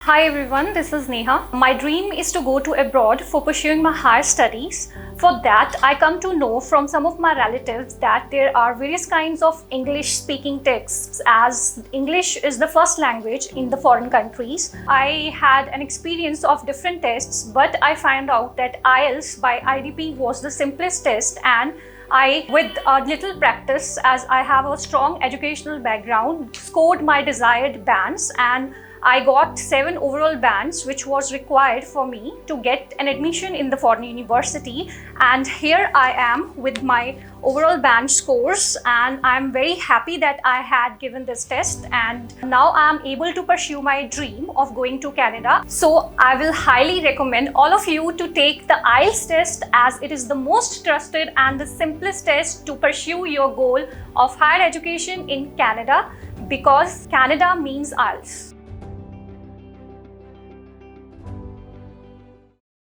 Hi everyone, this is Neha. My dream is to go to abroad for pursuing my higher studies. For that, I come to know from some of my relatives that there are various kinds of English speaking texts, as English is the first language in the foreign countries. I had an experience of different tests, but I found out that IELTS by IDP was the simplest test, and I, with a little practice, as I have a strong educational background, scored my desired bands, and I got 7 overall bands, which was required for me to get an admission in the foreign university. And here I am with my overall band scores, and I'm very happy that I had given this test, and now I'm able to pursue my dream of going to Canada. So I will highly recommend all of you to take the IELTS test, as it is the most trusted and the simplest test to pursue your goal of higher education in Canada, because Canada means IELTS.